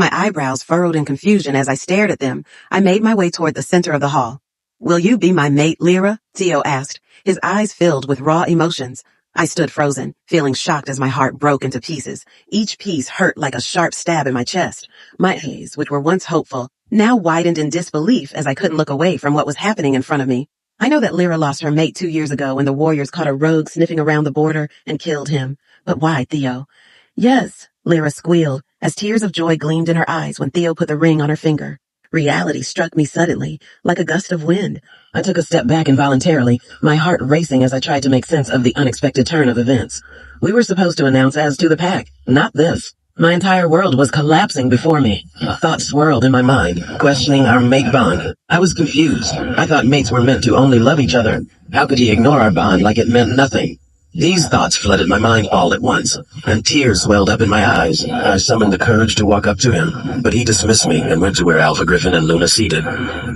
My eyebrows furrowed in confusion as I stared at them. I made my way toward the center of the hall. "Will you be my mate, Lyra?" Theo asked, his eyes filled with raw emotions. I stood frozen, feeling shocked as my heart broke into pieces. Each piece hurt like a sharp stab in my chest. My eyes, which were once hopeful, now widened in disbelief as I couldn't look away from what was happening in front of me. I know that Lyra lost her mate 2 years ago when the warriors caught a rogue sniffing around the border and killed him. But why, Theo? "Yes," Lyra squealed, as tears of joy gleamed in her eyes when Theo put the ring on her finger. Reality struck me suddenly, like a gust of wind. I took a step back involuntarily, my heart racing as I tried to make sense of the unexpected turn of events. We were supposed to announce as to the pack, not this. My entire world was collapsing before me. Thoughts swirled in my mind, questioning our mate bond. I was confused. I thought mates were meant to only love each other. How could he ignore our bond like it meant nothing? These thoughts flooded my mind all at once, and tears swelled up in my eyes. I summoned the courage to walk up to him, but he dismissed me and went to where Alpha Griffin and Luna seated.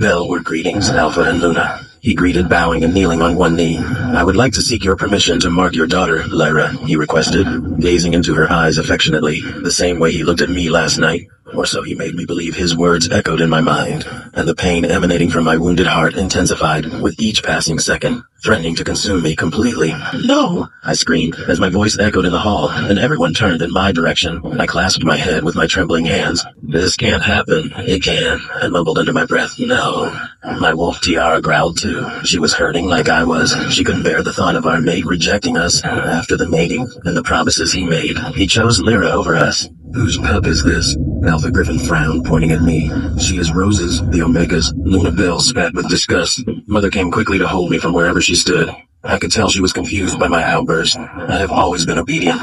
Bellward greetings, Alpha and Luna. He greeted, bowing and kneeling on one knee. "I would like to seek your permission to mark your daughter, Lyra," he requested, gazing into her eyes affectionately, the same way he looked at me last night. Or so he made me believe. His words echoed in my mind, and the pain emanating from my wounded heart intensified with each passing second, threatening to consume me completely. "No!" I screamed, as my voice echoed in the hall, and everyone turned in my direction. I clasped my head with my trembling hands. "This can't happen." "It can," I mumbled under my breath. "No." My wolf tiara growled too. She was hurting like I was. She couldn't bear the thought of our mate rejecting us after the mating and the promises he made. He chose Lyra over us. "Whose pup is this?" Alpha Griffin frowned, pointing at me. "She is Rose's, the Omega's." Luna Bell spat with disgust. Mother came quickly to hold me from wherever she stood. I could tell she was confused by my outburst. I have always been obedient.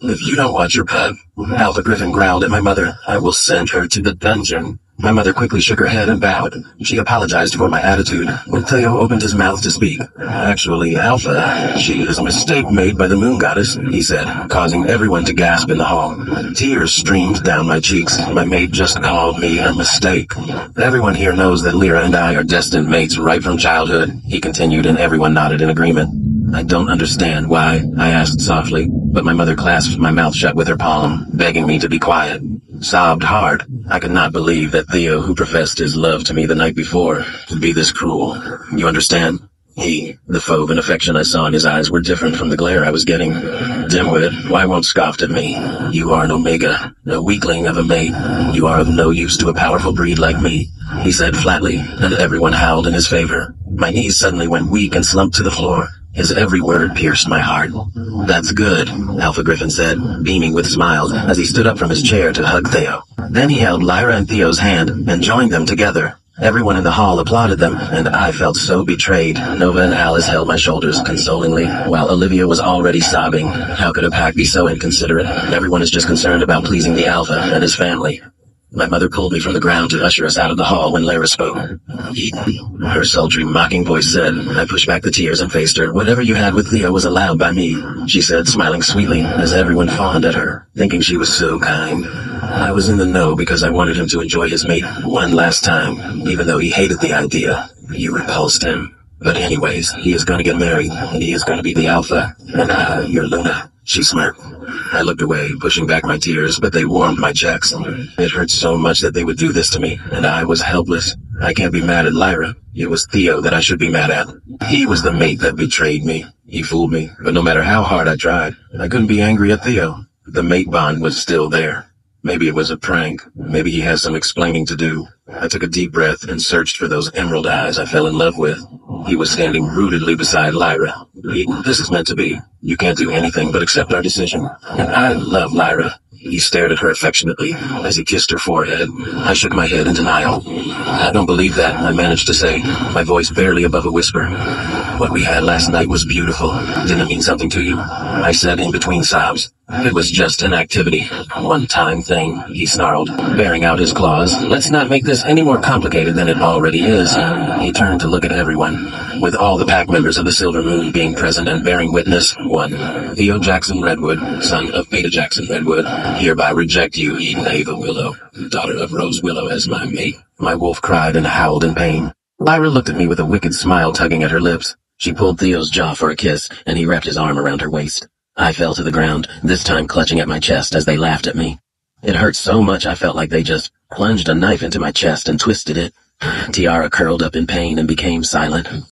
"If you don't watch your pup," Alpha Griffin growled at my mother, "I will send her to the dungeon." My mother quickly shook her head and bowed. She apologized for my attitude when Theo opened his mouth to speak. "Actually, Alpha, she is a mistake made by the moon goddess," he said, causing everyone to gasp in the hall. Tears streamed down my cheeks. My mate just called me a mistake. "Everyone here knows that Lyra and I are destined mates right from childhood," he continued, and everyone nodded in agreement. "I don't understand why," I asked softly, but my mother clasped my mouth shut with her palm, begging me to be quiet. Sobbed hard. I could not believe that Theo, who professed his love to me the night before, could be this cruel. "You understand?" The fauve and affection I saw in his eyes were different from the glare I was getting. "Dimwit, why won't scoffed at me? You are an Omega, a weakling of a mate. You are of no use to a powerful breed like me," he said flatly, and everyone howled in his favor. My knees suddenly went weak and slumped to the floor. His every word pierced my heart. "That's good," Alpha Griffin said, beaming with smiles as he stood up from his chair to hug Theo. Then he held Lyra and Theo's hand and joined them together. Everyone in the hall applauded them, and I felt so betrayed. Nova and Alice held my shoulders consolingly, while Olivia was already sobbing. How could a pack be so inconsiderate? Everyone is just concerned about pleasing the Alpha and his family. My mother pulled me from the ground to usher us out of the hall when Lyra spoke. Her sultry, mocking voice said. I pushed back the tears and faced her. "Whatever you had with Theo was allowed by me," she said, smiling sweetly, as everyone fawned at her, thinking she was so kind. I was in the know because I wanted him to enjoy his mate one last time, even though he hated the idea. You repulsed him. But anyways, he is going to get married, and he is going to be the Alpha, and you're Luna. She smirked. I looked away, pushing back my tears, but they warmed my checks. It hurt so much that they would do this to me, and I was helpless. I can't be mad at Lyra. It was Theo that I should be mad at. He was the mate that betrayed me. He fooled me, but no matter how hard I tried, I couldn't be angry at Theo. The mate bond was still there. Maybe it was a prank. Maybe he has some explaining to do. I took a deep breath and searched for those emerald eyes I fell in love with. He was standing rootedly beside Lyra. This is meant to be. You can't do anything but accept our decision. And I love Lyra. He stared at her affectionately as he kissed her forehead. I shook my head in denial. I don't believe that, I managed to say, my voice barely above a whisper. What we had last night was beautiful. Didn't it mean something to you? I said in between sobs. It was just an activity. One-time thing, he snarled, bearing out his claws. Let's not make this any more complicated than it already is. He turned to look at everyone, with all the pack members of the Silver Moon being present and bearing witness. 1. Theo Jackson Redwood, son of Beta Jackson Redwood, hereby reject you, Eva Willow, daughter of Rose Willow, as my mate. My wolf cried and howled in pain. Lyra looked at me with a wicked smile tugging at her lips. She pulled Theo's jaw for a kiss, and he wrapped his arm around her waist. I fell to the ground, this time clutching at my chest as they laughed at me. It hurt so much I felt like they just plunged a knife into my chest and twisted it. Tiara curled up in pain and became silent.